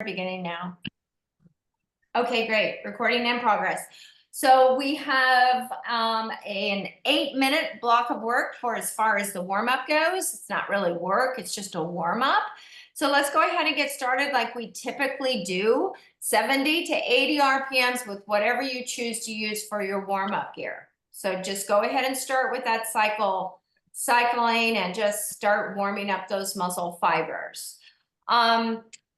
Beginning now. Okay, great. Recording in progress. So we have an 8-minute block of work for as far as the warm-up goes. It's not really work, it's just a warm-up. So let's go ahead and get started like we typically do, 70 to 80 RPMs with whatever you choose to use for your warm-up gear. So just go ahead and start with that cycling and just start warming up those muscle fibers.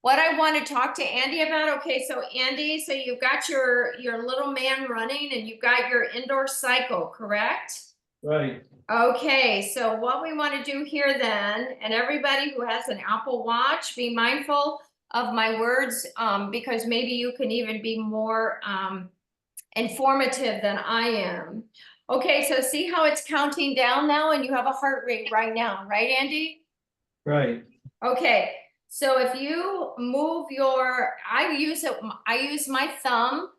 What I want to talk to Andy about, okay, so Andy, so you've got your little man running and you've got your indoor cycle, correct? Right. Okay, so what we want to do here then, and everybody who has an Apple Watch, be mindful of my words, because maybe you can even be more informative than I am. Okay, so see how it's counting down now and you have a heart rate right now, right, Andy? Right. Okay. So if you move I use my thumb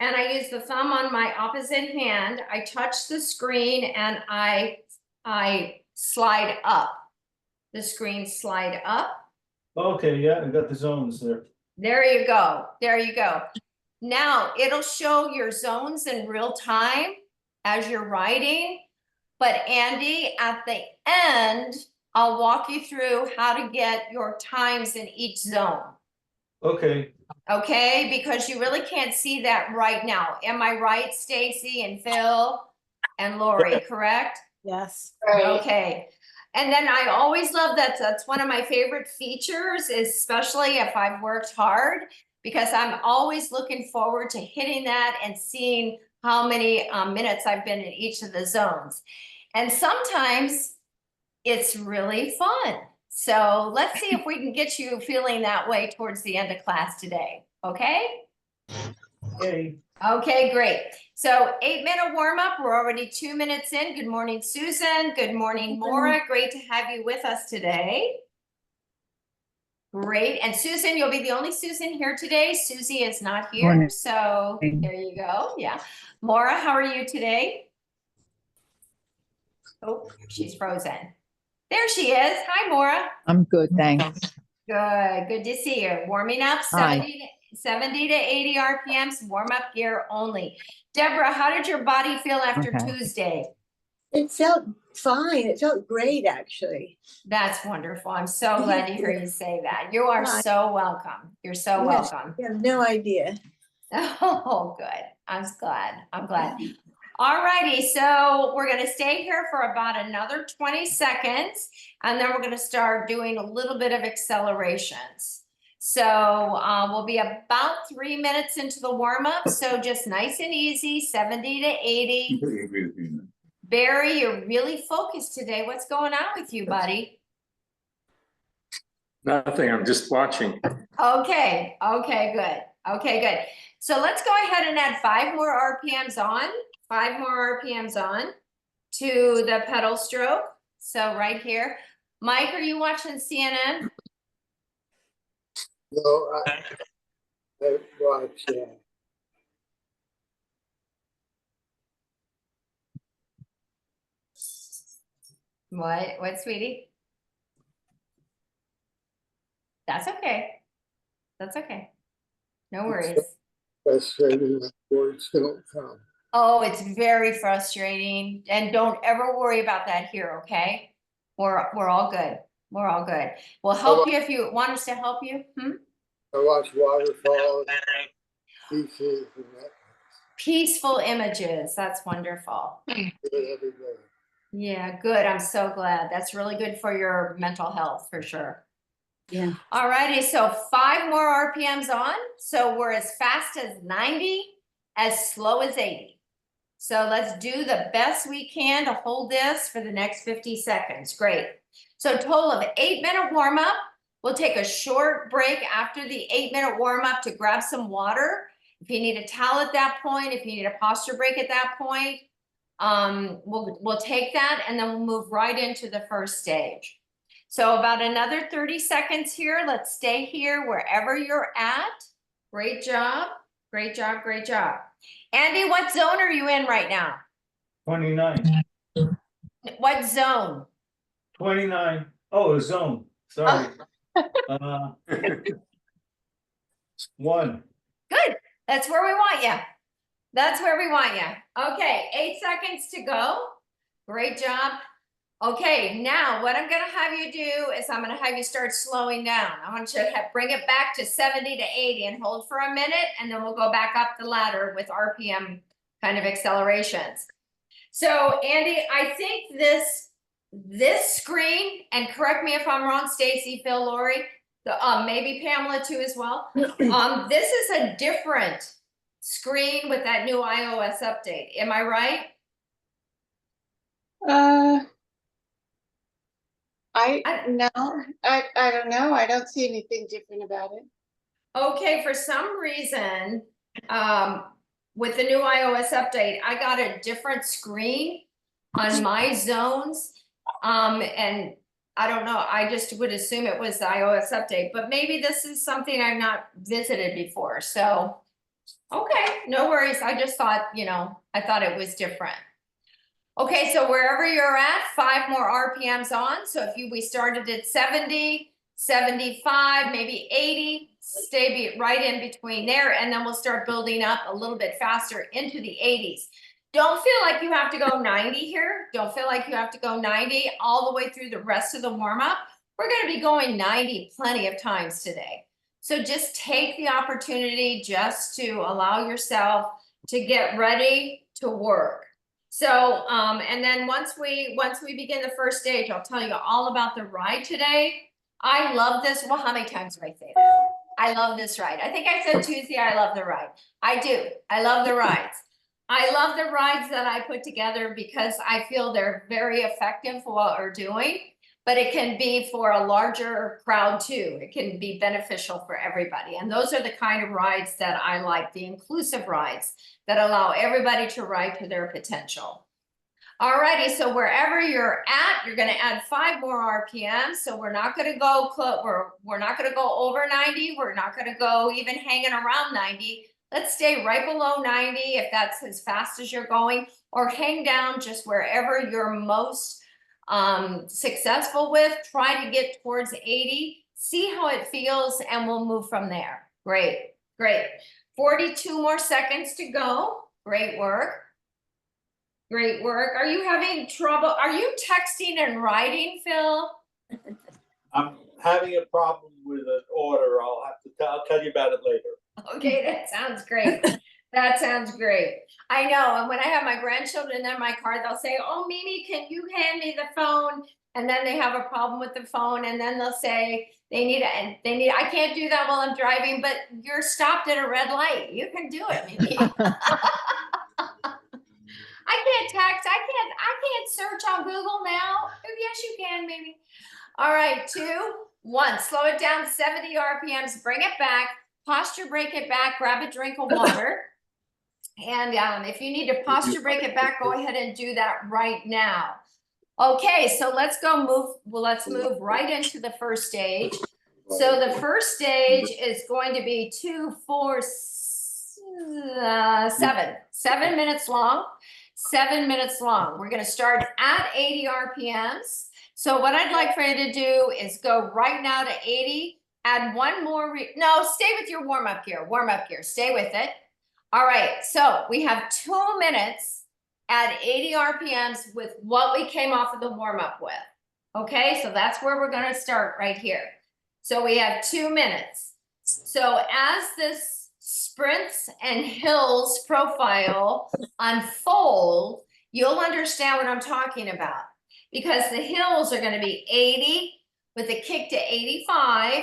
and I use the thumb on my opposite hand. I touch the screen and I slide up. The screen slide up. Okay, yeah, I got the zones there. There you go. There you go. Now it'll show your zones in real time as you're writing. But Andy, at the end, I'll walk you through how to get your times in each zone. Okay. Okay, because you really can't see that right now. Am I right, Stacy and Phil and Lori, correct? Yes. Right. Okay. And then I always love that. That's one of my favorite features, especially if I've worked hard, because I'm always looking forward to hitting that and seeing how many minutes I've been in each of the zones. And sometimes it's really fun. So let's see if we can get you feeling that way towards the end of class today. Okay? Okay. Okay, great. So 8-minute warm up. We're already 2 minutes in. Good morning, Susan. Good morning, Maura. Great to have you with us today. Great. And Susan, you'll be the only Susan here today. Susie is not here. Morning. So there you go. Yeah. Maura, how are you today? Oh, she's frozen. There she is. Hi, Maura. I'm good, thanks. Good. Good to see you. Warming up, Hi. 70 to 80 RPMs, warm-up gear only. Deborah, how did your body feel after Okay. Tuesday? It felt fine. It felt great, actually. That's wonderful. I'm so glad to hear you say that. You are Right. so welcome. You're so Yes. welcome. You have no idea. Oh, good. I'm glad. I'm glad. All righty. So we're going to stay here for about another 20 seconds, and then we're going to start doing a little bit of accelerations. So we'll be about 3 minutes into the warm-up. So just nice and easy, 70 to 80. Barry, you're really focused today. What's going on with you, buddy? Nothing, I'm just watching. Okay, okay, good. Okay, good. So let's go ahead and add 5 more RPMs on, 5 more RPMs on to the pedal stroke. So right here. Mike, are you watching CNN? No, I watch, yeah. What, sweetie? That's okay. That's okay. No worries. Frustrating when words don't come. Oh, it's very frustrating. And don't ever worry about that here, okay? We're all good. We're all good. We'll help you if you want us to help you. I watch waterfalls, beaches, and that Peaceful images. That's wonderful. every day. Yeah, good. I'm so glad. That's really good for your mental health for sure. Yeah. All righty. So 5 more RPMs on. So we're as fast as 90, as slow as 80. So let's do the best we can to hold this for the next 50 seconds. Great. So total of 8-minute warm up. We'll take a short break after the 8-minute warm up to grab some water. If you need a towel at that point, if you need a posture break at that point, we'll take that and then we'll move right into the first stage. So about another 30 seconds here. Let's stay here wherever you're at. Great job. Great job. Great job. Andy, what zone are you in right now? 29. What zone? 29. Oh, a zone. Sorry. 1. Good. That's where we want you. That's where we want you. Okay, 8 seconds to go. Great job. Okay, now what I'm gonna have you do is I'm gonna have you start slowing down. I want you to bring it back to 70 to 80 and hold for a minute, and then we'll go back up the ladder with RPM kind of accelerations. So Andy, I think this screen, and correct me if I'm wrong, Stacy, Phil, Lori, maybe Pamela too as well. This is a different screen with that new iOS update. Am I right? I don't know. I don't see anything different about it. Okay, for some reason, with the new iOS update, I got a different screen on my zones. And I don't know, I just would assume it was the iOS update, but maybe this is something I've not visited before, so. Okay, no worries, I just thought, I thought it was different. Okay, so wherever you're at, 5 more RPMs on, so if we started at 70, 75, maybe 80, stay right in between there, and then we'll start building up a little bit faster into the 80s. Don't feel like you have to go 90 here. Don't feel like you have to go 90 all the way through the rest of the warm-up. We're going to be going 90 plenty of times today. So just take the opportunity just to allow yourself to get ready to work. So, and then once we begin the first stage, I'll tell you all about the ride today. I love this. Well, how many times did I say that? I love this ride. I think I said Tuesday, I love the ride. I do. I love the rides. I love the rides that I put together because I feel they're very effective for what we're doing, but it can be for a larger crowd too. It can be beneficial for everybody. And those are the kind of rides that I like, the inclusive rides that allow everybody to ride to their potential. Alrighty, so wherever you're at, you're gonna add 5 more RPMs. So we're not gonna go, we're not gonna go over 90. We're not gonna go even hanging around 90. Let's stay right below 90 if that's as fast as you're going, or hang down just wherever you're most successful with. Try to get towards 80, see how it feels, and we'll move from there. Great, great. 42 more seconds to go. Great work. Great work. Are you having trouble? Are you texting and writing, Phil? I'm having a problem with an order. I'll tell you about it later. Okay, that sounds great. That sounds great. I know. And when I have my grandchildren in my car, they'll say, "Oh, Mimi, can you hand me the phone?" And then they have a problem with the phone, and then they'll say I can't do that while I'm driving, but you're stopped at a red light. You can do it, Mimi. I can't text. I can't search on Google now. Oh, yes, you can, Mimi. All right, 2, 1. Slow it down, 70 RPMs. Bring it back. Posture break it back, grab a drink of water. And if you need to posture break it back, go ahead and do that right now. Okay, so let's move right into the first stage. So the first stage is going to be 2, 4, 7. 7 minutes long. 7 minutes long. We're going to start at 80 RPMs. So what I'd like for you to do is go right now to 80. Add 1 more, no, stay with your warm-up gear, stay with it. All right, so we have 2 minutes at 80 RPMs with what we came off of the warm-up with. Okay, so that's where we're gonna start right here. So we have 2 minutes. So as this sprints and hills profile unfold, you'll understand what I'm talking about. Because the hills are gonna be 80 with a kick to 85,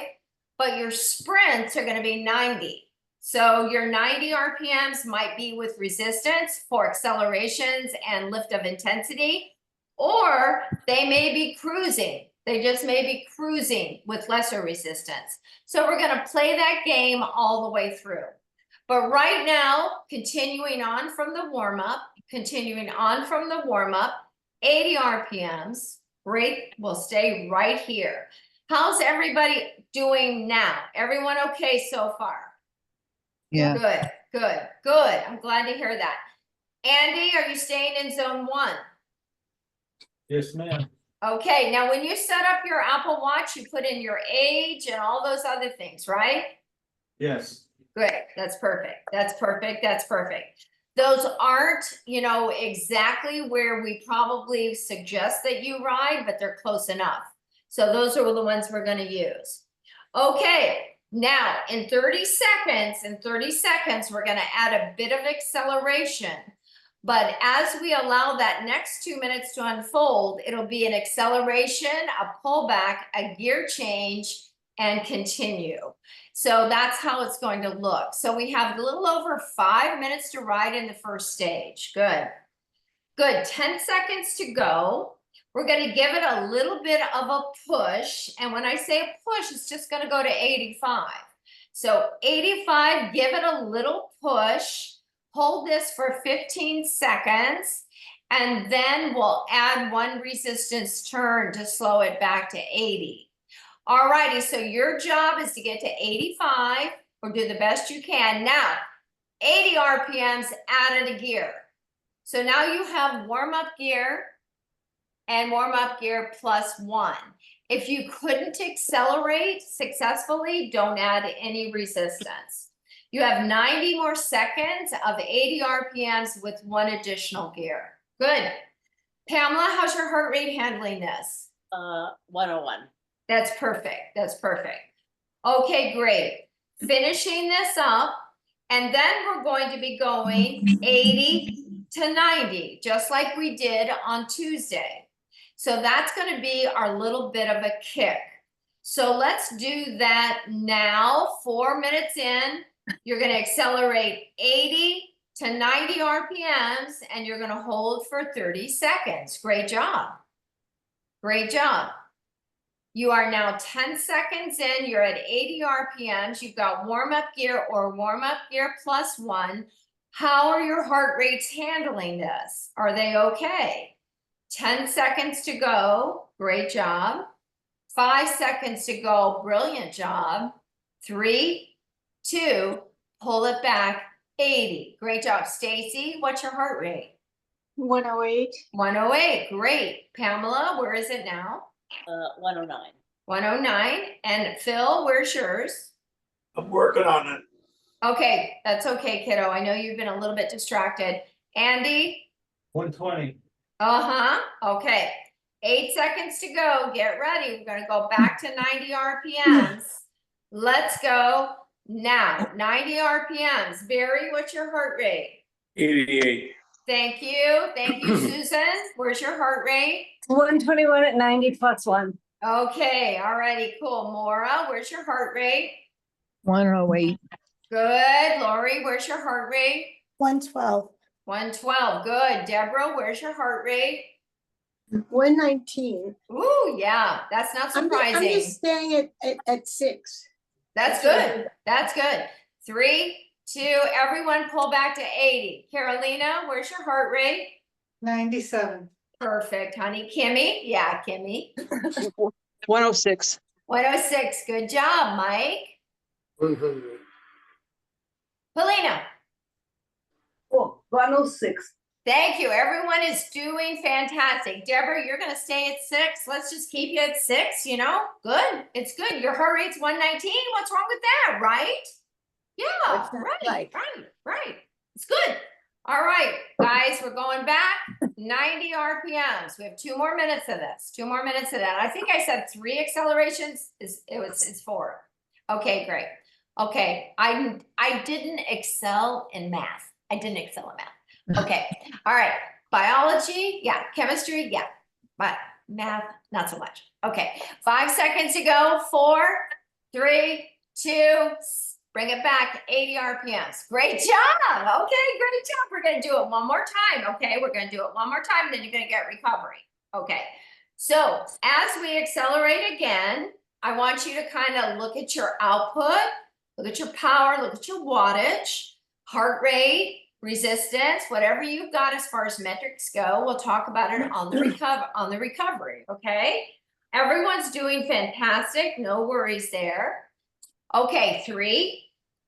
but your sprints are going to be 90. So your 90 RPMs might be with resistance for accelerations and lift of intensity, or they may be cruising. They just may be cruising with lesser resistance. So we're going to play that game all the way through. But right now, continuing on from the warm-up, 80 RPMs, great, we'll stay right here. How's everybody doing now? Everyone okay so far? Yeah. Good, good, good. I'm glad to hear that. Andy, are you staying in zone 1? Yes, ma'am. Okay, now when you set up your Apple Watch, you put in your age and all those other things, right? Yes. Good, that's perfect, that's perfect, that's perfect. Those aren't, exactly where we probably suggest that you ride, but they're close enough. So those are the ones we're gonna use. Okay, now in 30 seconds, we're gonna add a bit of acceleration. But as we allow that next 2 minutes to unfold, it'll be an acceleration, a pullback, a gear change, and continue. So that's how it's going to look. So we have a little over 5 minutes to ride in the first stage. Good. Good. 10 seconds to go. We're going to give it a little bit of a push. And when I say a push, it's just going to go to 85. So 85, give it a little push. Hold this for 15 seconds. And then we'll add one resistance turn to slow it back to 80. Alrighty, so your job is to get to 85 or do the best you can. Now, 80 RPMs added a gear. So now you have warm-up gear and warm-up gear +1. If you couldn't accelerate successfully, don't add any resistance. You have 90 more seconds of 80 RPMs with one additional gear. Good. Pamela, how's your heart rate handling this? 101. That's perfect. That's perfect. Okay, great. Finishing this up, and then we're going to be going 80 to 90, just like we did on Tuesday. So that's going to be our little bit of a kick. So let's do that now. 4 minutes in, you're going to accelerate 80 to 90 RPMs, and you're going to hold for 30 seconds. Great job. Great job. You are now 10 seconds in, you're at 80 RPMs, you've got warm-up gear or warm-up gear +1. How are your heart rates handling this? Are they okay? 10 seconds to go, great job. 5 seconds to go, brilliant job. 3, 2, pull it back, 80. Great job. Stacy, what's your heart rate? 108. 108, great. Pamela, where is it now? 109. 109. And Phil, where's yours? I'm working on it. Okay, that's okay, kiddo. I know you've been a little bit distracted. Andy? 120. Okay. 8 seconds to go. Get ready. We're going to go back to 90 RPMs. Let's go now. 90 RPMs. Barry, what's your heart rate? 88. Thank you. Thank you, Susan. Where's your heart rate? 121 at 90 +1. Okay, alrighty, cool. Maura, where's your heart rate? 108. Good. Lori, where's your heart rate? 112. 112. Good. Deborah, where's your heart rate? 119. Ooh, yeah, that's not I'm surprising. just staying at 6. That's good. That's good. 3, 2, everyone pull back to 80. Carolina, where's your heart rate? 97. Perfect, honey. Kimmy? Yeah, Kimmy. 106. 106. Good job, Mike. 100. Helena. 106. Thank you. Everyone is doing fantastic. Deborah, you're going to stay at 6. Let's just keep you at 6, Good. It's good. Your heart rate's 119. What's wrong with that, right? Yeah, That's not right. It's good. All right, guys, we're going back 90 RPMs. We have 2 more minutes of this. 2 more minutes of that. I think I said 3 accelerations. It's 4. Okay, great. Okay, I didn't excel in math. Okay, all right. Biology, yeah. Chemistry, yeah. But math, not so much. Okay, 5 seconds to go. 4, 3, 2, bring it back, 80 RPMs. Great job. Okay, great job. We're going to do it one more time. Okay, we're going to do it one more time, and then you're going to get recovery. Okay, so as we accelerate again, I want you to kind of look at your output, look at your power, look at your wattage, heart rate, resistance, whatever you've got as far as metrics go. We'll talk about it on the recovery. Okay, everyone's doing fantastic. No worries there. Okay, 3,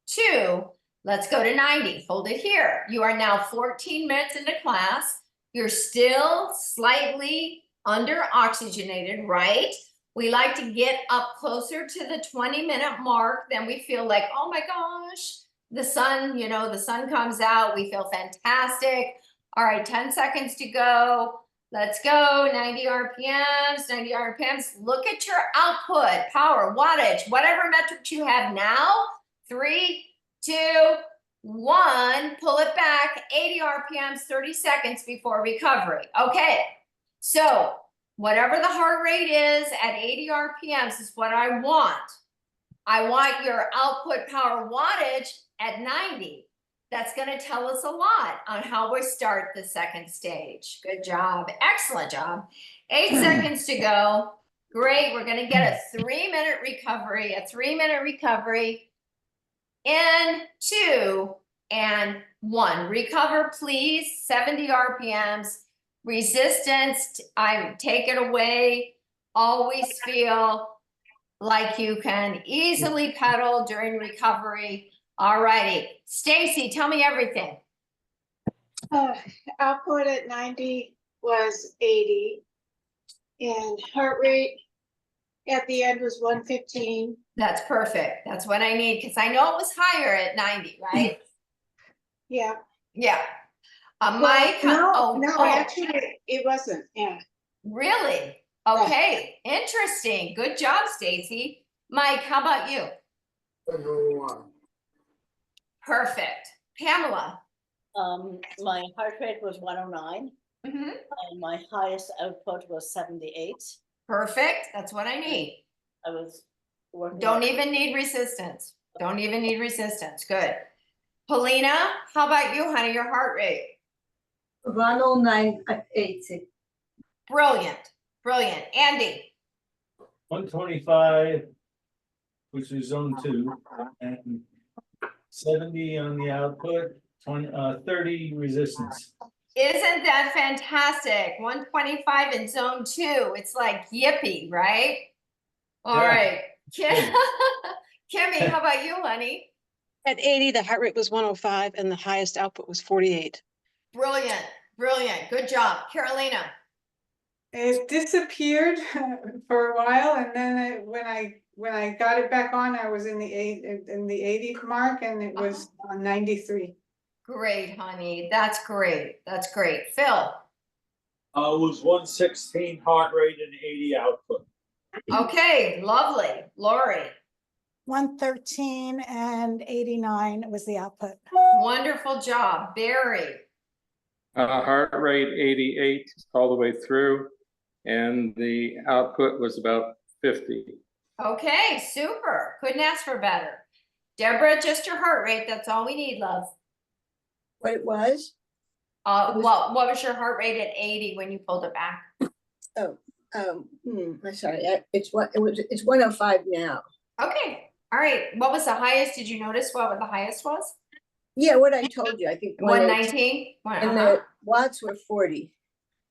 2, let's go to 90. Hold it here. You are now 14 minutes into class. You're still slightly under oxygenated, right? We like to get up closer to the 20-minute mark. Then we feel like, oh my gosh, the sun, the sun comes out, we feel fantastic. All right, 10 seconds to go. Let's go, 90 RPMs, 90 RPMs. Look at your output, power, wattage, whatever metrics you have now. 3, 2, 1, pull it back, 80 RPMs, 30 seconds before recovery. Okay, so whatever the heart rate is at 80 RPMs is what I want. I want your output power wattage at 90. That's going to tell us a lot on how we start the second stage. Good job. Excellent job. 8 seconds to go. Great. We're going to get a 3-minute recovery, in 2 and 1. Recover, please. 70 RPMs. Resistance, I take it away. Always feel like you can easily pedal during recovery. All righty. Stacy, tell me everything. Output at 90 was 80. And heart rate at the end was 115. That's perfect. That's what I need because I know it was higher at 90, right? Yeah. Yeah. Well, Mike, no, actually, it wasn't. Yeah. really? Okay, interesting. Good job, Stacy. Mike, how about you? 101. Perfect. Pamela. My heart rate was 109 Mhm. and my highest output was 78. Perfect. That's what I need. I was working. Don't even need resistance. Don't even need resistance. Good. Polina, how about you, honey? Your heart rate. 109.80. Brilliant. Brilliant. Andy. 125, which is zone 2, and 70 on the output, 30 resistance. Isn't that fantastic? 125 in zone 2. It's like yippee, right? All Yeah. right. Kimmy, how about you, honey? At 80, the heart rate was 105 and the highest output was 48. Brilliant. Brilliant. Good job. Carolina. It disappeared for a while, and then when I got it back on, I was in the 80 mark, and it was on 93. Great, honey. That's great. That's great. Phil. It was 116 heart rate and 80 output. Okay, lovely. Lori. 113 and 89 was the output. Wonderful job. Barry. Heart rate 88 all the way through, and the output was about 50. Okay, super. Couldn't ask for better. Deborah, just your heart rate. That's all we need, love. What it was? What was your heart rate at 80 when you pulled it back? I'm sorry. It's 105 now. Okay. All right. What was the highest? Did you notice what the highest was? Yeah, what I told you, I think 119? and the watts were 40.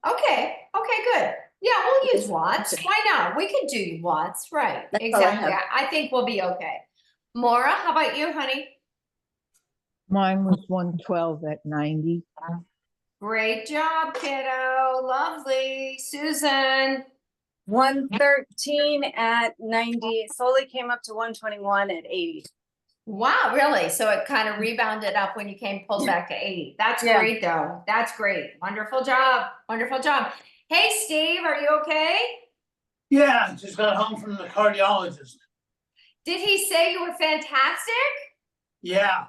Okay. Okay, good. Yeah, we'll use watts. Why not? We can do watts, right? That's all I Exactly. have. I think we'll be okay. Maura, how about you, honey? Mine was 112 at 90. Great job, kiddo. Lovely. Susan. 113 at 90. It slowly came up to 121 at 80. Wow, really? So it kind of rebounded up when you pulled back to 80. That's Yeah. great, though. That's great. Wonderful job. Wonderful job. Hey, Steve, are you okay? Yeah, just got home from the cardiologist. Did he say you were fantastic? Yeah.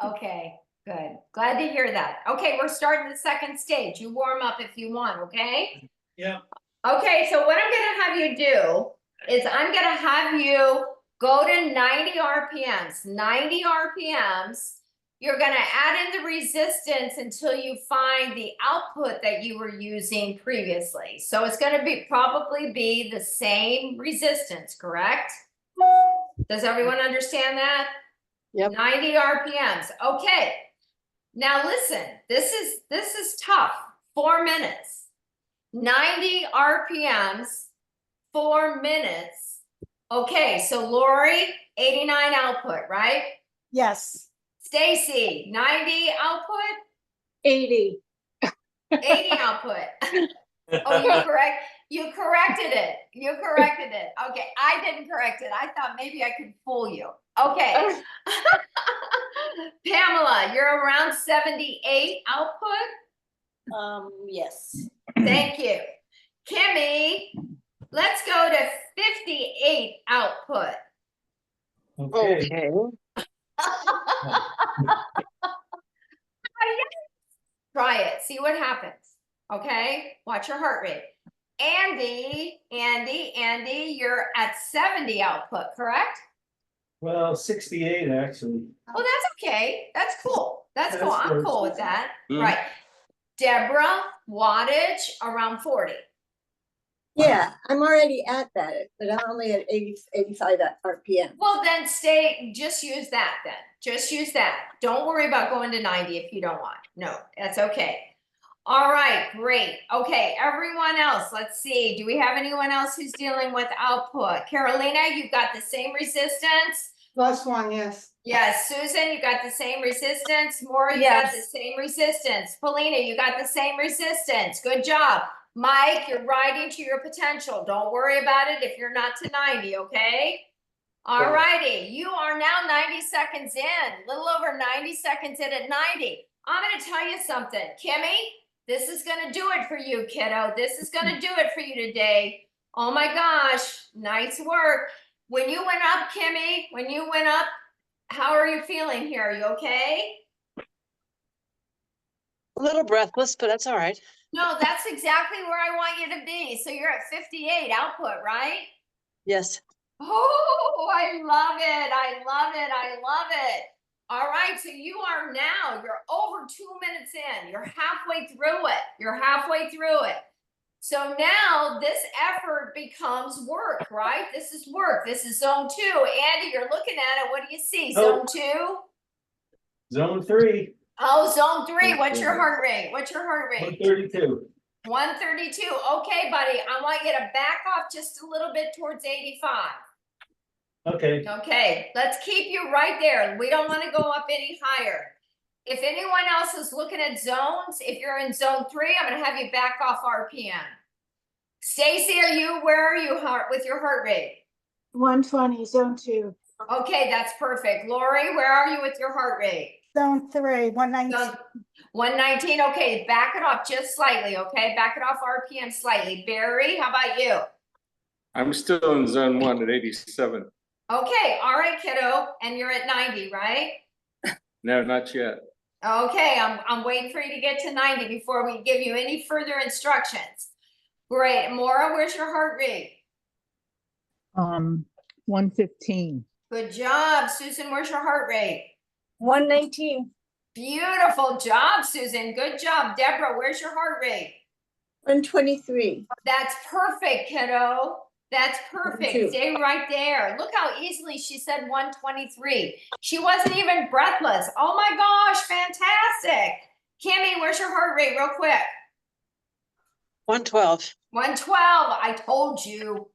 Okay, good. Glad to hear that. Okay, we're starting the second stage. You warm up if you want, okay? Yeah. Okay, so what I'm gonna have you do is I'm gonna have you go to 90 RPMs. 90 RPMs. You're gonna add in the resistance until you find the output that you were using previously. So it's gonna probably be the same resistance, correct? Does everyone understand that? Yep. 90 RPMs. Okay. Now listen, this is tough. 4 minutes. 90 RPMs, 4 minutes. Okay, so Lori, 89 output, right? Yes. Stacy, 90 output, 80. 80 output. Oh, you corrected it. You corrected it. Okay, I didn't correct it. I thought maybe I could fool you. Okay. Pamela, you're around 78 output? Yes. Thank you. Kimmy, let's go to 58 output. Okay, Okay. Try it, see what happens, okay? Watch your heart rate. Andy, you're at 70 output, correct? well, 68 actually. Oh, that's okay, that's cool, that's cool, That's I'm good. cool with that, Mm. right? Deborah, wattage around 40. Yeah, I'm already at that, but I'm only at 85 RPM. Well, then just use that then. Just use that. Don't worry about going to 90 if you don't want. No, that's okay. All right, great. Okay, everyone else, let's see. Do we have anyone else who's dealing with output? Carolina, you've got the same resistance. +1, yes. Yes, Susan, you got the same resistance. Maura, you got the Yes. same resistance. Paulina, you got the same resistance. Good job. Mike, you're riding to your potential. Don't worry about it if you're not to 90, okay? All righty, you are now 90 seconds in, a little over 90 seconds in at 90. I'm gonna tell you something, Kimmy, this is gonna do it for you, kiddo. This is gonna do it for you today. Oh my gosh, nice work. When you went up, Kimmy, when you went up, how are you feeling here? Are you okay? A little breathless, but that's all right. No, that's exactly where I want you to be. So you're at 58 output, right? Yes. Oh, I love it. I love it. I love it. All right. So you're over 2 minutes in. You're halfway through it. You're halfway through it. So now this effort becomes work, right? This is work. This is zone 2. Andy, you're looking at it. What do you see? Zone 2? Zone 3, Oh, zone 3. What's your heart rate? What's your heart rate? 132. 132. Okay, buddy. I want you to back off just a little bit towards 85. Okay, Okay, let's keep you right there. We don't want to go up any higher. If anyone else is looking at zones, if you're in zone 3, I'm going to have you back off RPM. Stacy, where are you with your heart rate? 120, zone 2. Okay, that's perfect. Lori, where are you with your heart rate? Zone 3, 119. Zone 119. Okay, back it off just slightly. Okay, back it off RPM slightly. Barry, how about you? I'm still in zone 1 at 87. Okay, all right, kiddo. And you're at 90, right? No, not yet. Okay, I'm waiting for you to get to 90 before we give you any further instructions. Great. Maura, where's your heart rate? 115. Good job. Susan, where's your heart rate? 119. Beautiful job, Susan. Good job. Deborah, where's your heart rate? 123. That's perfect, kiddo. That's perfect. Thank you. Stay right there. Look how easily she said 123. She wasn't even breathless. Oh my gosh, fantastic. Kimmy, where's your heart rate real quick? 112. 112. I told you.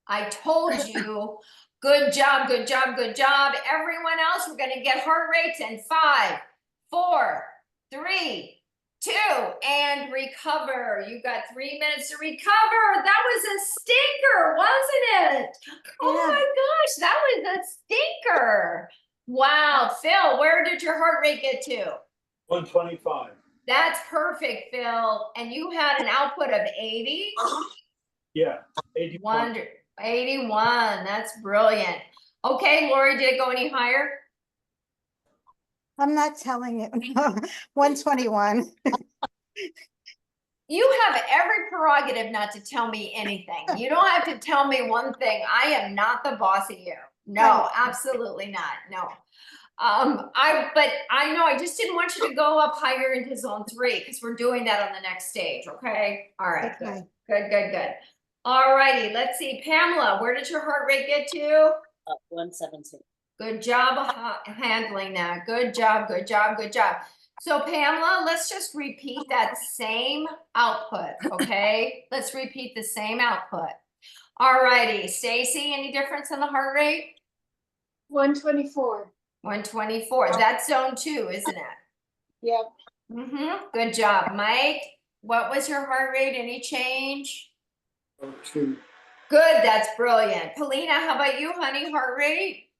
I told you. Good job, good job, good job. Everyone else, we're going to get heart rates in 5, 4, 3, 2, and recover. You got 3 minutes to recover. That was a stinker, wasn't it? Oh Yeah. my gosh, that was a stinker. Wow, Phil, where did your heart rate get to? 125. That's perfect, Phil. And you had an output of 80? Yeah, 81. 81. That's brilliant. Okay, Lori, did it go any higher? I'm not telling you. 121. You have every prerogative not to tell me anything. You don't have to tell me one thing. I am not the boss of you. No, absolutely not. No. But I know I just didn't want you to go up higher into zone 3 because we're doing that on the next stage. Okay. All right. Good. Okay. Good. Good. Good. All righty. Let's see. Pamela, where did your heart rate get to? 117. Good job handling that. Good job. Good job. Good job. So Pamela, let's just repeat that same output. Okay. Let's repeat the same output. All righty. Stacy, any difference in the heart rate? 124. 124. That's zone 2, isn't it? Yep. Good job. Mike, what was your heart rate? Any change? 2. Good. That's brilliant. Paulina, how about you, honey? Heart rate?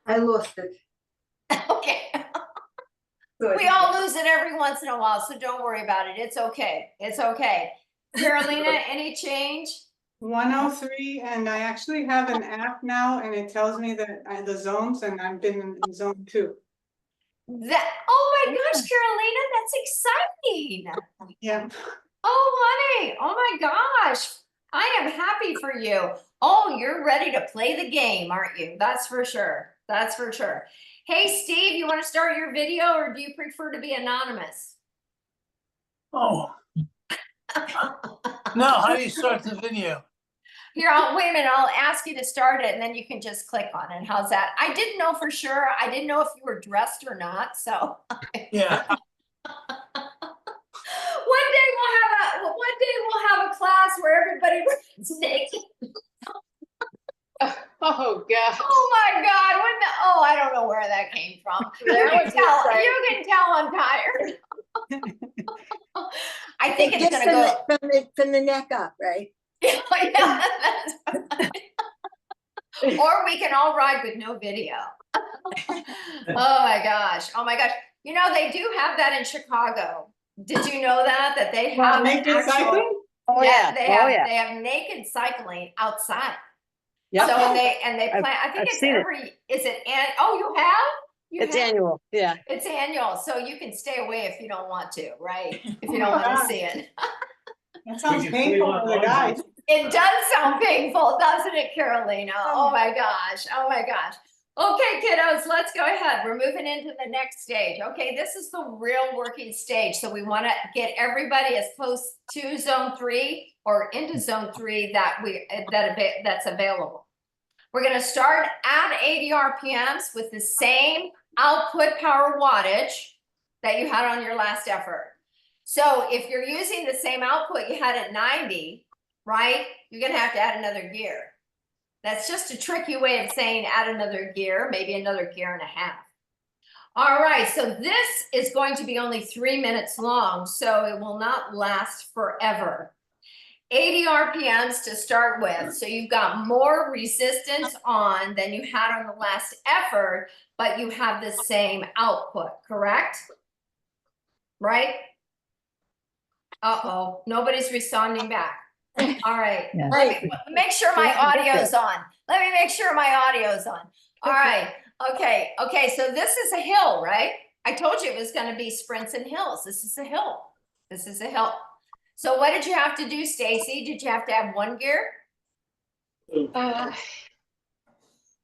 I lost it. Okay. We all lose it every once in a while, so don't worry about it. It's okay. It's okay. Carolina, any change? 103, and I actually have an app now, and it tells me that the zones, and I've been in zone 2. Oh my gosh, Carolina, that's exciting. Yeah. Oh, honey, oh my gosh. I am happy for you. Oh, you're ready to play the game, aren't you? That's for sure. That's for sure. Hey, Steve, you want to start your video or do you prefer to be anonymous? Oh. No, how do you start the video? Here, wait a minute, I'll ask you to start it and then you can just click on it. How's that? I didn't know for sure. I didn't know if you were dressed or not, so. Yeah. One day we'll have a class where everybody runs naked. Oh, God. Oh my God, I don't know where that came from. You can tell I'm tired. I think it's Just gonna go. from the neck up, right? Yeah, that's right. Or we can all ride with no video. Oh my gosh, oh my gosh. You know, they do have that in Chicago. Did you know that they have an Naked actual? cycling? Oh, yeah. They have naked cycling outside. Yep. So and they plan, I think I've it's seen it. you have? It's annual, yeah. It's annual, so you can stay away if you don't want to, right? If you don't want to see it. That sounds We can painful play for the online. guys. It does sound painful, doesn't it, Carolina? Oh my gosh, oh my gosh. Okay, kiddos, let's go ahead. We're moving into the next stage. Okay, this is the real working stage. So we want to get everybody as close to zone 3 or into zone 3 that's available. We're going to start at 80 RPMs with the same output power wattage that you had on your last effort. So if you're using the same output you had at 90, right, you're going to have to add another gear. That's just a tricky way of saying add another gear, maybe another gear and a half. All right, so this is going to be only 3 minutes long, so it will not last forever. 80 RPMs to start with, so you've got more resistance on than you had on the last effort, but you have the same output, correct? Right? Uh-oh, nobody's responding back. All right, Yeah. let me make sure my audio's on. Let me make sure my audio's on. All right, okay, so this is a hill, right? I told you it was gonna be sprints and hills. This is a hill. This is a hill. So what did you have to do, Stacy? Did you have to have one gear?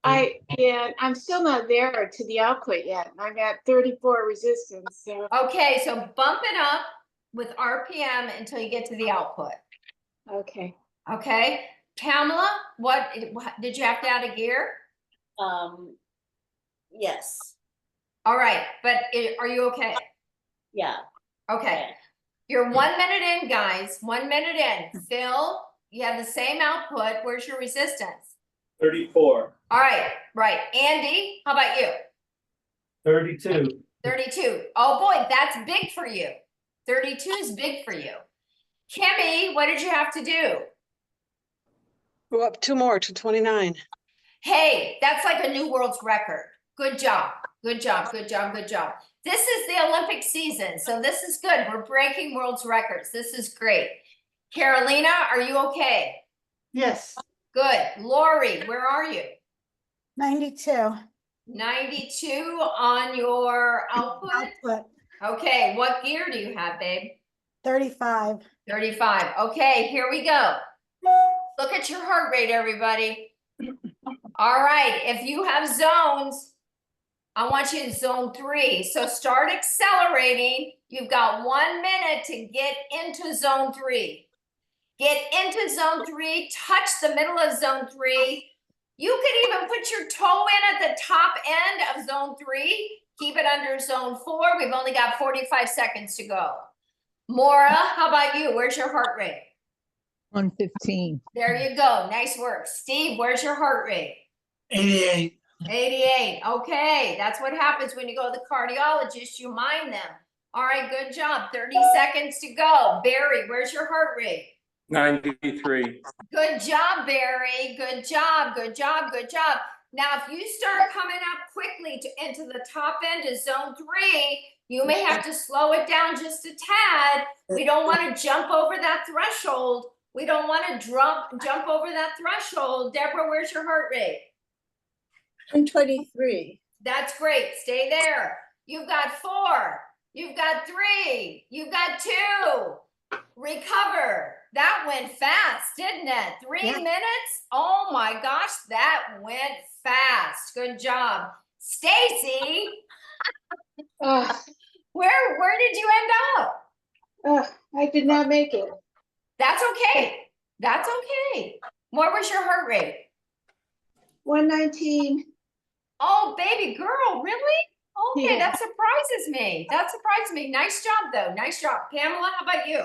I'm still not there to the output yet. I'm at 34 resistance, so. Okay, so bump it up with RPM until you get to the output. Okay. Okay, Pamela, what did you have to add a gear? Yes, All right, but are you okay? yeah. Okay, you're 1 minute in, guys. 1 minute in. Phil, you have the same output. Where's your resistance? 34. All right, right. Andy, how about you? 32. 32. Oh boy, that's big for you. 32 is big for you. Kimmy, what did you have to do? Go up 2 more to 29. Hey, that's like a new world's record. Good job. Good job. Good job. Good job. This is the Olympic season, so this is good. We're breaking world's records. This is great. Carolina, are you okay? Yes. Good. Lori, where are you? 92 92 on your output? output, Okay, what gear do you have, babe? 35. 35. Okay, here we go. Look at your heart rate, everybody. All right, if you have zones, I want you in zone 3. So start accelerating. You've got 1 minute to get into zone 3. Get into zone 3, touch the middle of zone 3. You could even put your toe in at the top end of zone 3. Keep it under zone 4. We've only got 45 seconds to go. Maura, how about you? Where's your heart rate? 115. There you go. Nice work. Steve, where's your heart rate? 88. 88. Okay, that's what happens when you go to the cardiologist. You mind them. All right, good job. 30 seconds to go. Barry, where's your heart rate? 93. Good job, Barry. Good job. Good job. Good job. Now, if you start coming up quickly into the top end of zone 3, you may have to slow it down just a tad. We don't want to jump over that threshold. We don't want to jump over that threshold. Deborah, where's your heart rate? 123. That's great. Stay there. You've got 4. You've got 3. You've got 2. Recover. That went fast, didn't it? 3 Yeah. minutes? Oh my gosh, that went fast. Good job. Stacy, Ugh, where did you end up? I did not make it. That's okay. That's okay. What was your heart rate? 119. Oh, baby girl, really? Okay, Yeah. that surprises me. That surprises me. Nice job, though. Nice job. Pamela, how about you?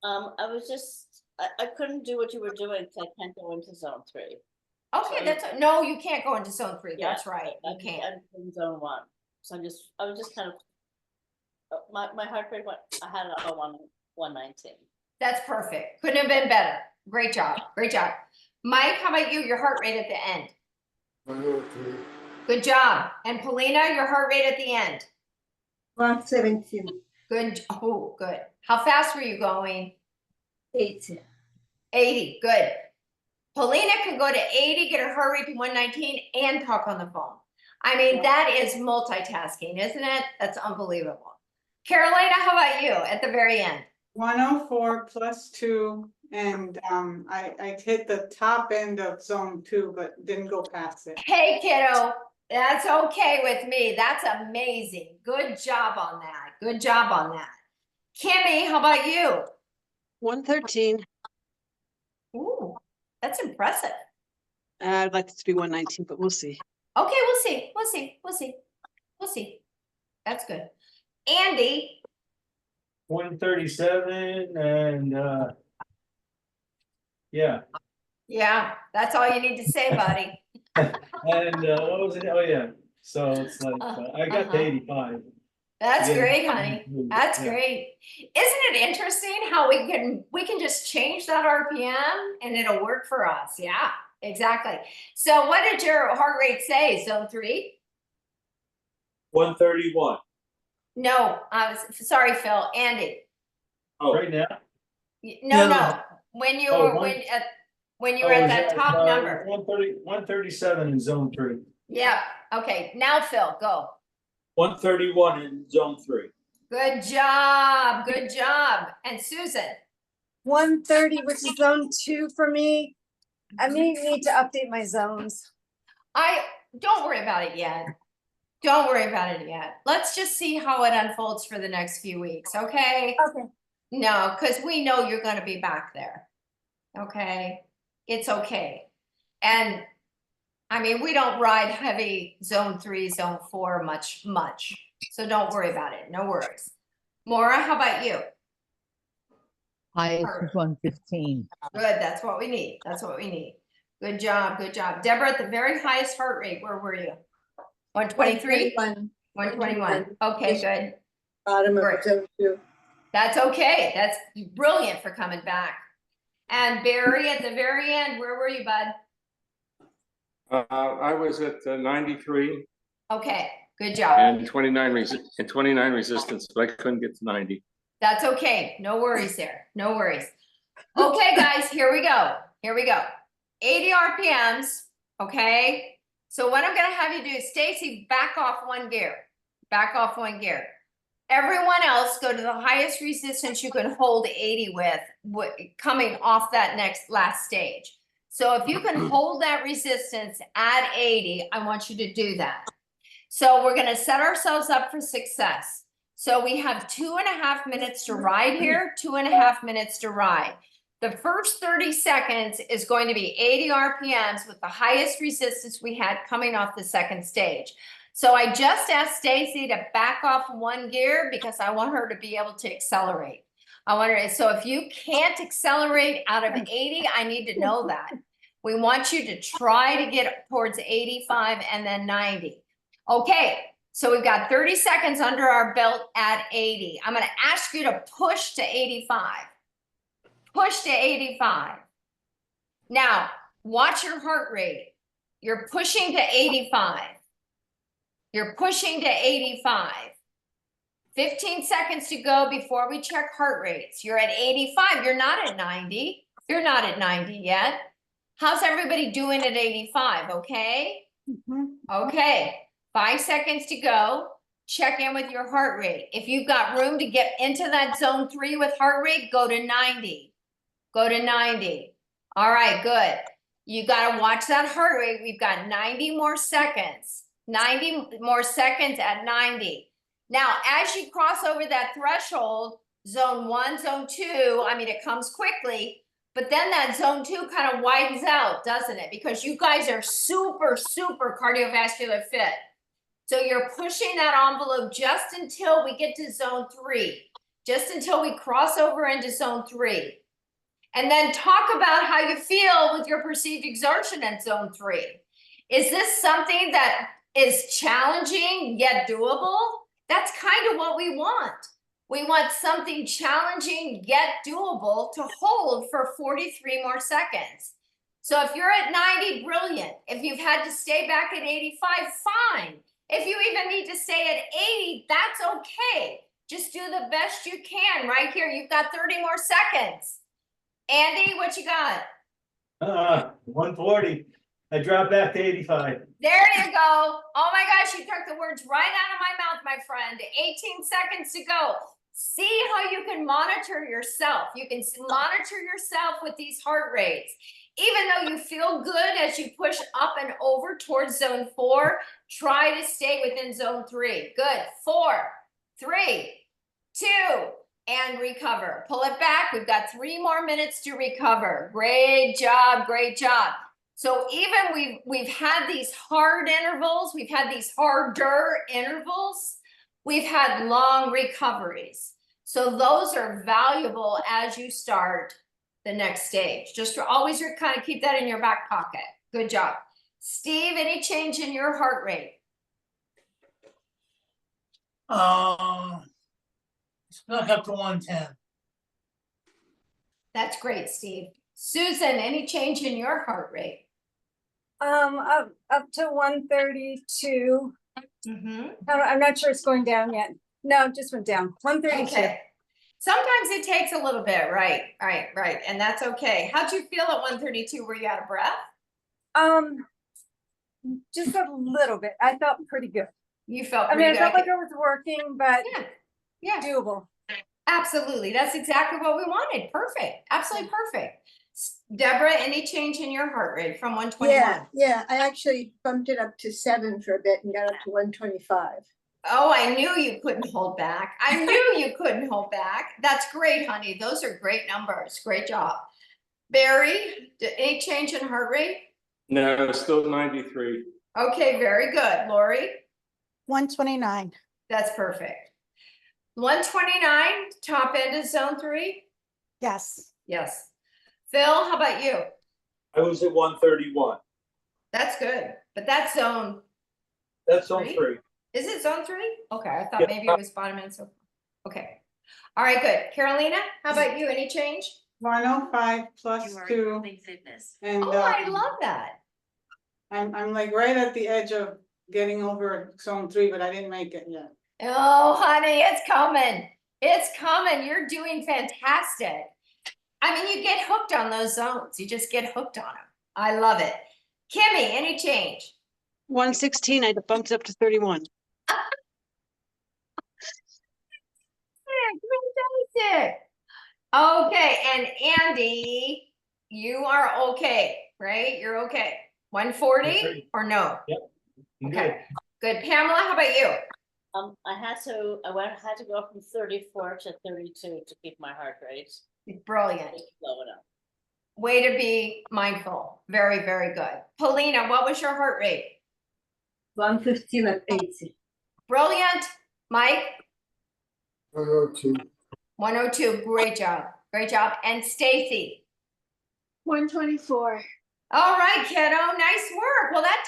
I was just, I couldn't do what you were doing, because I can't go into zone 3. Okay, So- that's, no, you can't go into zone 3. Yeah, That's right. You I'm can't. I'm in zone 1, so I was just kind of, my heart rate went, I had a 119. That's perfect. Couldn't have been better. Great job. Great job. Mike, how about you? Your heart rate at the end. 103. Good job. And Polina, your heart rate at the end. 117. Good. Oh, good. How fast were you going? 80. 80. Good. Polina can go to 80, get her heart rate to 119, and talk on the phone. I mean, that is multitasking, isn't it? That's unbelievable. Carolina, how about you at the very end? 104 plus 2, and I hit the top end of zone 2, but didn't go past it. Hey, kiddo, that's okay with me. That's amazing. Good job on that. Good job on that. Kimmy, how about you? 113. Ooh, that's impressive. I'd like it to be 119, but we'll see. Okay, we'll see. We'll see. We'll see. We'll see. That's good. Andy, 137 and yeah, yeah, that's all you need to say, buddy. and what was it? Oh yeah. So it's like I got to 85. That's Yeah. great, honey. That's Yeah. great. Isn't it interesting how we can just change that RPM and it'll work for us? Yeah, exactly. So what did your heart rate say? Zone 3? 131. No, sorry, Phil. Andy. Oh, Right now. No, Yeah. no. When you Oh, were when you were at that top number. 137 in zone 3. Yeah. Okay. Now, Phil, go. 131 in zone 3. Good job. Good job. And Susan. 130, which is zone 2 for me. I may need to update my zones. Don't worry about it yet. Don't worry about it yet. Let's just see how it unfolds for the next few weeks, okay? Okay. No, because we know you're going to be back there. Okay? It's okay. And I mean, we don't ride heavy zone 3, zone 4 much. So don't worry about it. No worries. Maura, how about you? Highest is 115. Good. That's what we need. That's what we need. Good job. Good job. Deborah, at the very highest heart rate, where were you? 123? 121. Okay, good. Bottom of Great. zone 2. That's okay. That's brilliant for coming back. And Barry, at the very end, where were you, bud? I was at 93 Okay, good job. and 29 resistance, but I couldn't get to 90. That's okay. No worries there. No worries. Okay, guys, here we go. Here we go. 80 RPMs. Okay. So what I'm going to have you do, Stacy, back off 1 gear. Back off 1 gear. Everyone else go to the highest resistance you can hold 80 with, coming off that last stage. So if you can hold that resistance at 80, I want you to do that. So we're going to set ourselves up for success. So we have 2.5 minutes to ride here, 2.5 minutes to ride. The first 30 seconds is going to be 80 RPMs with the highest resistance we had coming off the second stage. So I just asked Stacy to back off 1 gear because I want her to be able to accelerate. So if you can't accelerate out of 80, I need to know that. We want you to try to get towards 85 and then 90. Okay, so we've got 30 seconds under our belt at 80. I'm going to ask you to push to 85. Push to 85. Now, watch your heart rate. You're pushing to 85. You're pushing to 85. 15 seconds to go before we check heart rates. You're at 85. You're not at 90. You're not at 90 yet. How's everybody doing at 85? Okay? Okay. 5 seconds to go. Check in with your heart rate. If you've got room to get into that zone 3 with heart rate, go to 90. Go to 90. All right, good. You got to watch that heart rate. We've got 90 more seconds. 90 more seconds at 90. Now, as you cross over that threshold, zone 1, zone 2, I mean, it comes quickly, but then that zone 2 kind of widens out, doesn't it? Because you guys are super, super cardiovascular fit. So you're pushing that envelope just until we get to zone 3, just until we cross over into zone 3. And then talk about how you feel with your perceived exertion at zone 3. Is this something that is challenging yet doable? That's kind of what we want. We want something challenging yet doable to hold for 43 more seconds. So if you're at 90, brilliant. If you've had to stay back at 85, fine. If you even need to stay at 80, that's okay. Just do the best you can right here. You've got 30 more seconds. Andy, what you got? 140. I dropped back to 85. There you go. Oh my gosh, you took the words right out of my mouth, my friend. 18 seconds to go. See how you can monitor yourself. You can monitor yourself with these heart rates. Even though you feel good as you push up and over towards zone 4, try to stay within zone 3. Good. 4, 3, 2, and recover. Pull it back. We've got 3 more minutes to recover. Great job. Great job. So even we've had these hard intervals, we've had these harder intervals, we've had long recoveries. So those are valuable as you start the next stage. Just always kind of keep that in your back pocket. Good job. Steve, any change in your heart rate? Snuck up to 110. That's great, Steve. Susan, any change in your heart rate? Up to 132. Mm-hmm. I'm not sure it's going down yet. No, it just went down. 132. Okay. Sometimes it takes a little bit, right, and that's okay. How'd you feel at 132? Were you out of breath? Just a little bit. I felt pretty good. You felt I pretty mean, I felt good. like it was working, but Yeah, doable. absolutely. That's exactly what we wanted. Perfect. Absolutely perfect. Deborah, any change in your heart rate from 121? Yeah, I actually bumped it up to 7 for a bit and got up to 125. Oh, I knew you couldn't hold back. I knew you couldn't hold back. That's great, honey. Those are great numbers. Great job. Barry, any change in heart rate? No, still 93. Okay, very good. Lori? 129. That's perfect. 129, top end of zone 3? Yes. Yes. Phil, how about you? I was at 131. That's good. But that's zone, That's on 3. is it zone 3? Okay, I thought Yeah. maybe it was bottom end, so, okay. All right, good. Carolina, how about you? Any change? 105 plus 2. And Oh, I love that. I'm like right at the edge of getting over zone 3, but I didn't make it yet. Oh, honey, it's coming. It's coming. You're doing fantastic. I mean, you get hooked on those zones. You just get hooked on them. I love it. Kimmy, any change? 116, I bumped it up to 31. Fantastic. Okay, and Andy, you are okay, right? You're okay. 140 or no? Yep. Okay, good. Pamela, how about you? I had to go from 34 to 32 to keep my heart rate Brilliant. low enough. Way to be mindful. Very, very good. Paulina, what was your heart rate? 115 at 80. Brilliant. Mike? 102. 102. Great job. Great job. And Stacy? 124. All right, kiddo. Nice work. Well, that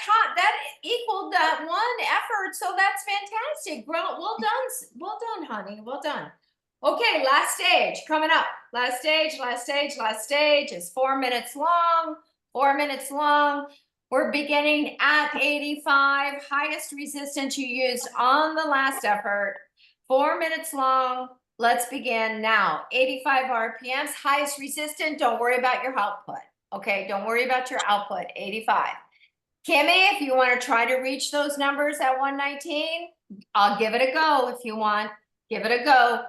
equaled that one effort, so that's fantastic. Well done. Well done, honey. Well done. Okay, last stage coming up. Last stage is 4 minutes long. 4 minutes long. We're beginning at 85, highest resistance you used on the last effort. 4 minutes long. Let's begin now. 85 RPMs, highest resistance. Don't worry about your output. Okay, don't worry about your output. 85. Kimmy, if you want to try to reach those numbers at 119, I'll give it a go if you want. Give it a go.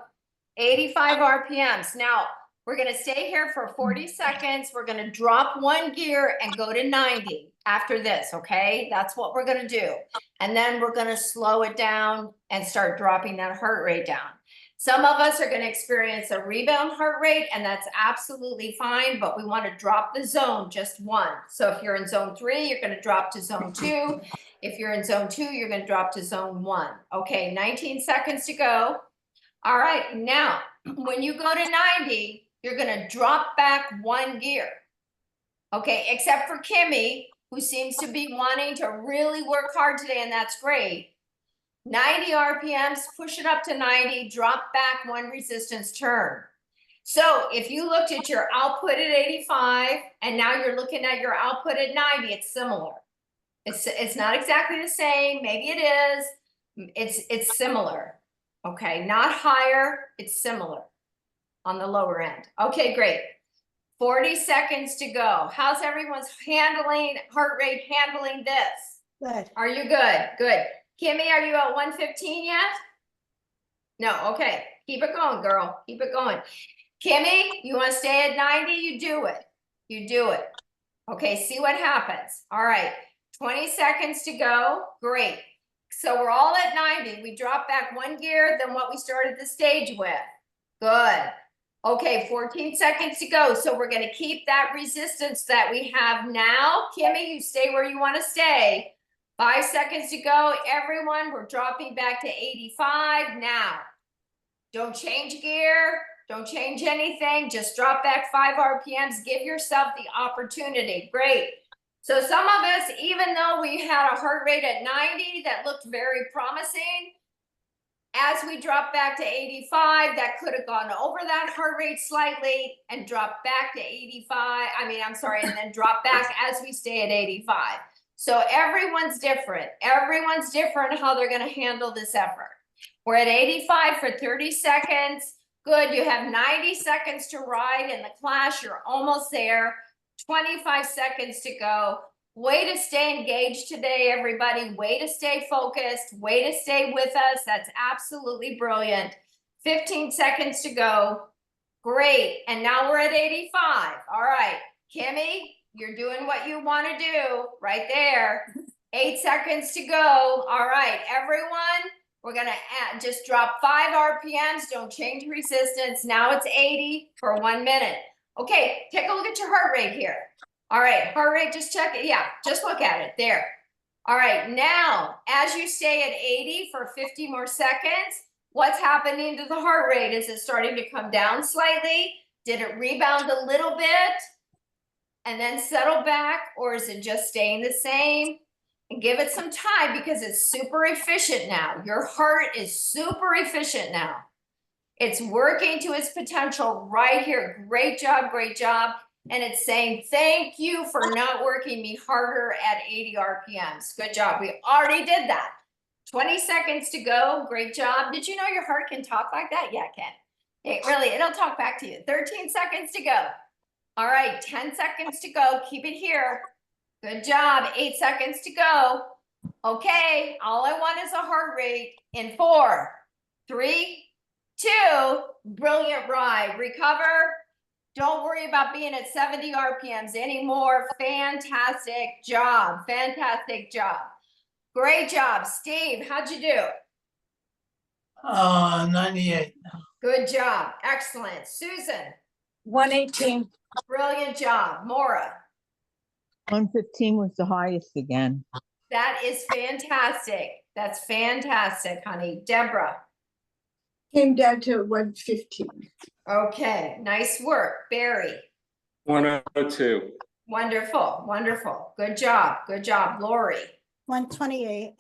85 RPMs. Now, we're going to stay here for 40 seconds. We're going to drop one gear and go to 90 after this, okay? That's what we're going to do. And then we're going to slow it down and start dropping that heart rate down. Some of us are going to experience a rebound heart rate, and that's absolutely fine, but we want to drop the zone just one. So if you're in zone 3, you're going to drop to zone 2. If you're in zone 2, you're going to drop to zone 1. Okay, 19 seconds to go. All right, now, when you go to 90, you're going to drop back one gear. Okay, except for Kimmy, who seems to be wanting to really work hard today, and that's great. 90 RPMs, push it up to 90, drop back one resistance turn. So if you looked at your output at 85, and now you're looking at your output at 90, it's similar. It's not exactly the same, maybe it is. It's similar. Okay, not higher, it's similar on the lower end. Okay, great. 40 seconds to go. How's everyone's heart rate handling this? Good. Are you good? Good. Kimmy, are you at 115 yet? No, okay. Keep it going, girl. Keep it going. Kimmy, you want to stay at 90? You do it. You do it. Okay, see what happens. All right, 20 seconds to go. Great. So we're all at 90. We drop back one gear than what we started the stage with. Good. Okay, 14 seconds to go. So we're going to keep that resistance that we have now. Kimmy, you stay where you want to stay. 5 seconds to go. Everyone, we're dropping back to 85 now. Don't change gear. Don't change anything. Just drop back 5 RPMs. Give yourself the opportunity. Great. So some of us, even though we had a heart rate at 90 that looked very promising, as we drop back to 85, that could have gone over that heart rate slightly and dropped back to 85. And then drop back as we stay at 85. So everyone's different. Everyone's different how they're going to handle this effort. We're at 85 for 30 seconds. Good. You have 90 seconds to ride in the class. You're almost there. 25 seconds to go. Way to stay engaged today, everybody. Way to stay focused. Way to stay with us. That's absolutely brilliant. 15 seconds to go. Great. And now we're at 85. All right. Kimmy, you're doing what you want to do right there. 8 seconds to go. All right, everyone, we're going to just drop 5 RPMs. Don't change resistance. Now it's 80 for 1 minute. Okay, take a look at your heart rate here. All right, heart rate, just check it. Yeah, just look at it there. All right, now, as you stay at 80 for 50 more seconds, what's happening to the heart rate? Is it starting to come down slightly? Did it rebound a little bit and then settle back, or is it just staying the same? And give it some time because it's super efficient now. Your heart is super efficient now. It's working to its potential right here. Great job, great job. And it's saying, thank you for not working me harder at 80 RPMs. Good job. We already did that. 20 seconds to go. Great job. Did you know your heart can talk like that? Yeah, it can. It'll talk back to you. 13 seconds to go. All right, 10 seconds to go. Keep it here. Good job. 8 seconds to go. Okay, all I want is a heart rate in 4, 3, 2. Brilliant ride. Recover. Don't worry about being at 70 RPMs anymore. Fantastic job. Fantastic job. Great job. Steve, how'd you do? 98. Good job. Excellent. Susan. 118. Brilliant job. Maura. 115 was the highest again. That is fantastic. That's fantastic, honey. Deborah. Came down to 115. Okay, nice work. Barry. 102. Wonderful, wonderful. Good job, good job. Lori. 128.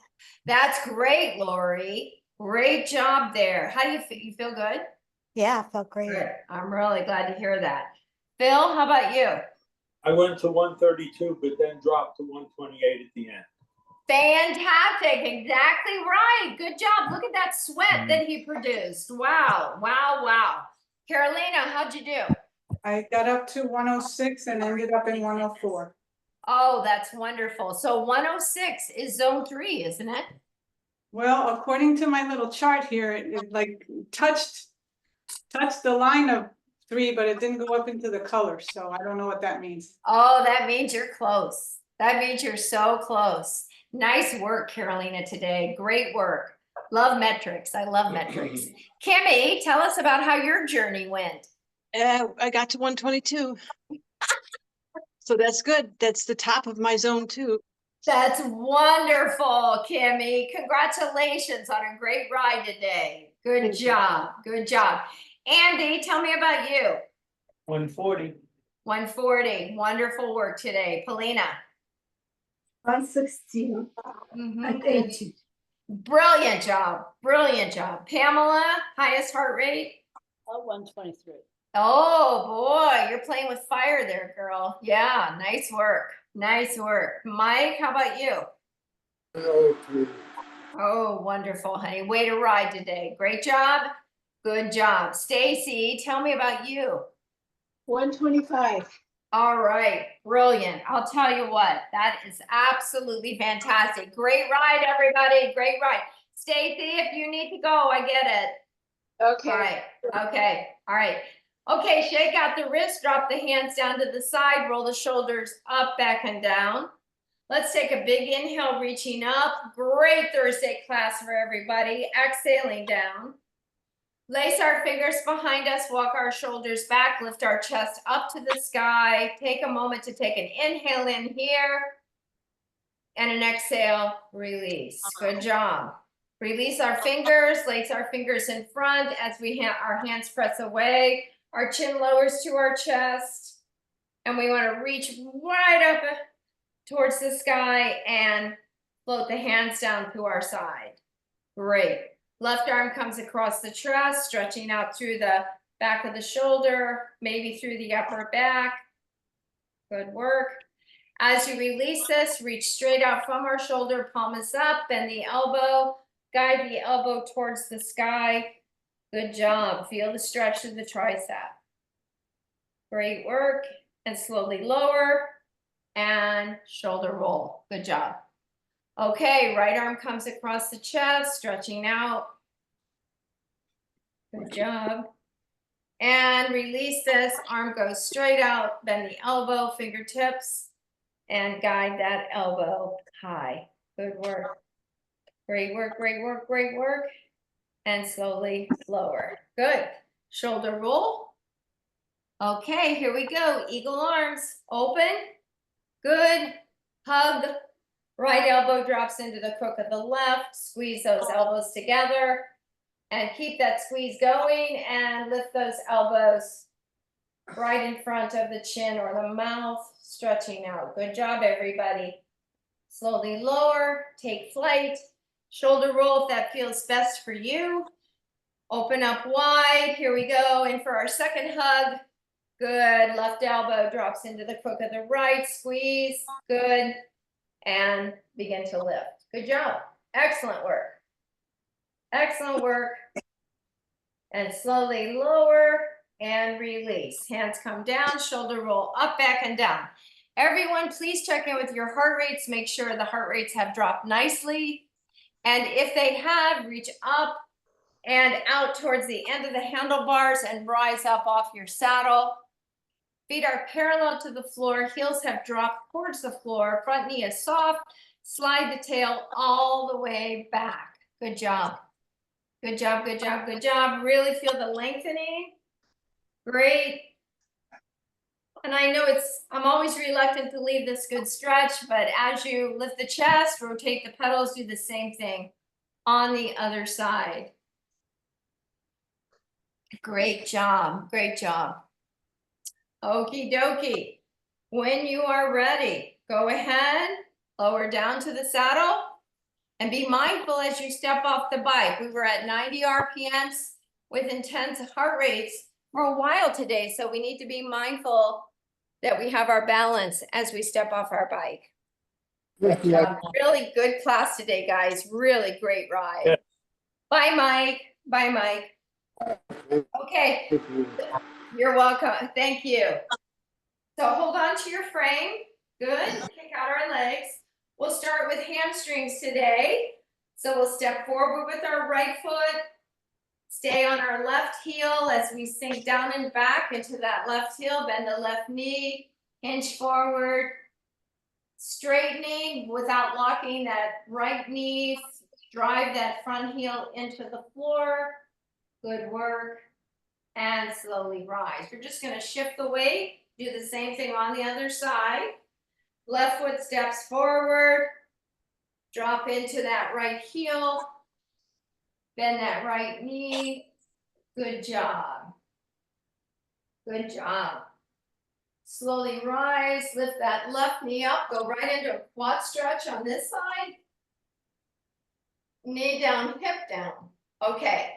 That's great, Lori. Great job there. How do you feel? You feel good? Yeah, felt great. Good. I'm really glad to hear that. Phil, how about you? I went to 132, but then dropped to 128 at the end. Fantastic, exactly right. Good job. Look at that sweat that he produced. Wow, wow, wow. Carolina, how'd you do? I got up to 106 and ended up in 104. Oh, that's wonderful. So 106 is zone 3, isn't it? Well, according to my little chart here, it like touched the line of 3, but it didn't go up into the color, so I don't know what that means. Oh, that means you're close. That means you're so close. Nice work, Carolina, today. Great work. Love metrics. I love metrics. Kimmy, tell us about how your journey went. I got to 122. So that's good. That's the top of my zone 2. That's wonderful, Kimmy. Congratulations on a great ride today. Good job. Good job. Andy, tell me about you. 140. 140. Wonderful work today. Polina. 116. Mhm. 80. Brilliant job. Brilliant job. Pamela, highest heart rate? 123. Oh boy, you're playing with fire there, girl. Yeah, nice work. Nice work. Mike, how about you? 103. Oh, wonderful, honey. Way to ride today. Great job. Good job. Stacy, tell me about you. 125. All right, brilliant. I'll tell you what, that is absolutely fantastic. Great ride, everybody. Great ride. Stacy, if you need to go, I get it. Okay. All right, okay, all right. Okay, shake out the wrist, drop the hands down to the side, roll the shoulders up, back, and down. Let's take a big inhale, reaching up. Great Thursday class for everybody. Exhaling down. Lace our fingers behind us, walk our shoulders back, lift our chest up to the sky. Take a moment to take an inhale in here and an exhale, release. Good job. Release our fingers, lace our fingers in front as our hands press away. Our chin lowers to our chest. And we want to reach right up towards the sky and float the hands down to our side. Great. Left arm comes across the chest, stretching out through the back of the shoulder, maybe through the upper back. Good work. As you release this, reach straight out from our shoulder, palm is up, bend the elbow, guide the elbow towards the sky. Good job. Feel the stretch of the tricep. Great work. And slowly lower and shoulder roll. Good job. Okay, right arm comes across the chest, stretching out. Good job. And release this. Arm goes straight out, bend the elbow, fingertips, and guide that elbow high. Good work. Great work, great work, great work. And slowly lower. Good. Shoulder roll. Okay, here we go. Eagle arms. Open. Good. Hug. Right elbow drops into the crook of the left. Squeeze those elbows together. And keep that squeeze going. And lift those elbows right in front of the chin or the mouth. Stretching out. Good job, everybody. Slowly lower. Take flight. Shoulder roll if that feels best for you. Open up wide. Here we go. And for our second hug. Good. Left elbow drops into the crook of the right. Squeeze. Good. And begin to lift. Good job. Excellent work. Excellent work. And slowly lower and release. Hands come down. Shoulder roll up, back, and down. Everyone, please check in with your heart rates. Make sure the heart rates have dropped nicely. And if they have, reach up and out towards the end of the handlebars and rise up off your saddle. Feet are parallel to the floor. Heels have dropped towards the floor. Front knee is soft. Slide the tail all the way back. Good job. Good job, good job, good job. Really feel the lengthening. Great. And I know I'm always reluctant to leave this good stretch, but as you lift the chest, rotate the pedals, do the same thing on the other side. Great job, great job. Okie dokie. When you are ready, go ahead, lower down to the saddle, and be mindful as you step off the bike. We were at 90 RPMs with intense heart rates for a while today, so we need to be mindful that we have our balance as we step off our bike. Good job. Really good class today, guys. Really great ride. Yeah. Bye, Mike. Bye, Mike. Okay, you're welcome. Thank you. So hold on to your frame. Good. Kick out our legs. We'll start with hamstrings today. So we'll step forward with our right foot. Stay on our left heel as we sink down and back into that left heel. Bend the left knee. Hinge forward. Straightening without locking that right knee. Drive that front heel into the floor. Good work. And slowly rise. We're just going to shift the weight. Do the same thing on the other side. Left foot steps forward. Drop into that right heel. Bend that right knee. Good job. Good job. Slowly rise. Lift that left knee up. Go right into a quad stretch on this side. Knee down, hip down. Okay.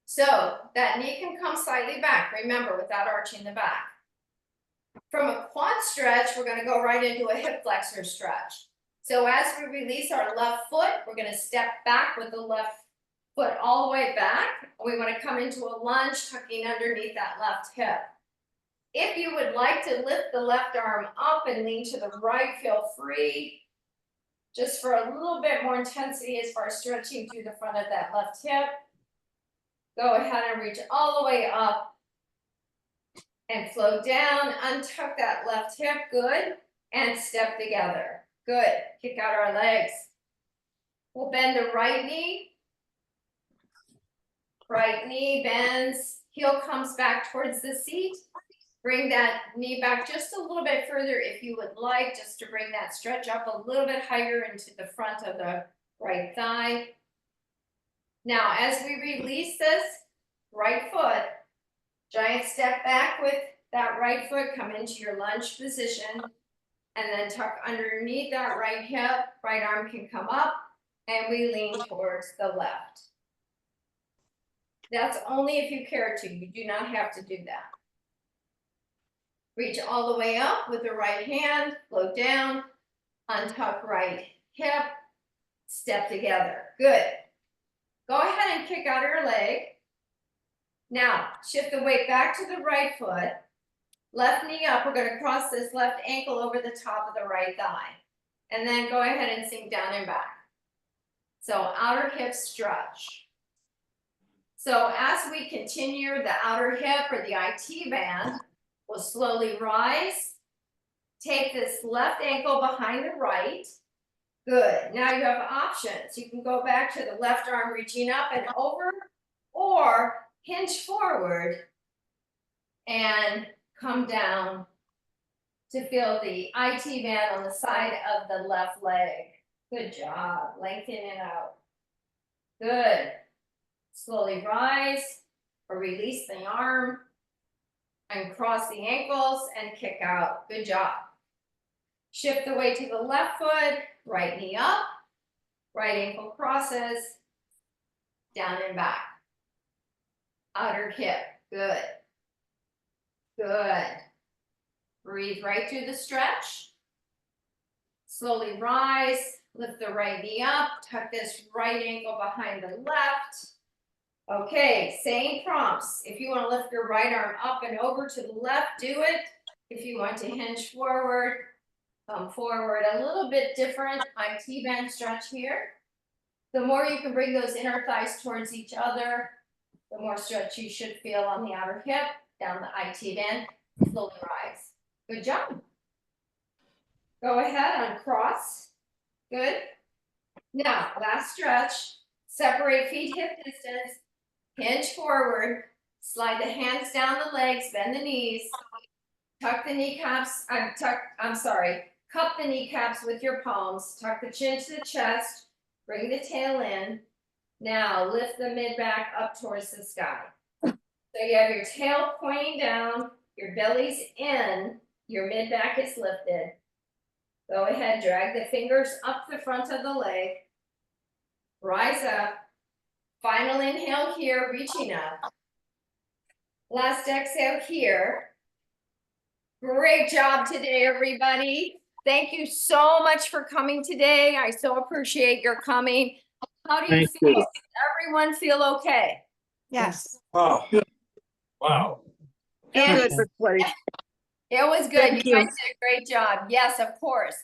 So that knee can come slightly back. Remember, without arching the back. From a quad stretch, we're going to go right into a hip flexor stretch. So as we release our left foot, we're going to step back with the left foot all the way back. We want to come into a lunge, tucking underneath that left hip. If you would like to lift the left arm up and lean to the right, feel free. Just for a little bit more intensity as far as stretching through the front of that left hip. Go ahead and reach all the way up and flow down. Untuck that left hip, good, and step together. Good, kick out our legs. We'll bend the right knee. Right knee bends, heel comes back towards the seat. Bring that knee back just a little bit further if you would like, just to bring that stretch up a little bit higher into the front of the right thigh. Now, as we release this right foot, giant step back with that right foot, come into your lunge position, and then tuck underneath that right hip, right arm can come up, and we lean towards the left. That's only if you care to, you do not have to do that. Reach all the way up with the right hand, float down, untuck right hip, step together. Good. Go ahead and kick out your leg. Now, shift the weight back to the right foot. Left knee up, we're going to cross this left ankle over the top of the right thigh. And then go ahead and sink down and back. So outer hip stretch. So as we continue the outer hip or the IT band, we'll slowly rise. Take this left ankle behind the right. Good. Now you have options. You can go back to the left arm reaching up and over, or hinge forward and come down to feel the IT band on the side of the left leg. Good job. Lengthen it out. Good. Slowly rise or release the arm and cross the ankles and kick out. Good job. Shift the weight to the left foot, right knee up, right ankle crosses, down and back. Outer hip. Good. Good. Breathe right through the stretch. Slowly rise, lift the right knee up, tuck this right ankle behind the left. Okay, same prompts. If you want to lift your right arm up and over to the left, do it. If you want to hinge forward, come forward. A little bit different IT band stretch here. The more you can bring those inner thighs towards each other, the more stretch you should feel on the outer hip, down the IT band, slowly rise. Good job. Go ahead, uncross. Good. Now, last stretch. Separate feet hip distance. Hinge forward. Slide the hands down the legs, bend the knees. Tuck the kneecaps. Cup the kneecaps with your palms. Tuck the chin to the chest. Bring the tail in. Now lift the mid back up towards the sky. So you have your tail pointing down, your belly's in, your mid back is lifted. Go ahead, drag the fingers up the front of the leg. Rise up. Final inhale here, reaching up. Last exhale here. Great job today, everybody. Thank you so much for coming today. I so appreciate your coming. How do you Thank feel? you. Does everyone feel okay? Yes. Oh, wow. Feel And good for play. it was good. Thank You guys you. did a great job. Yes, of course.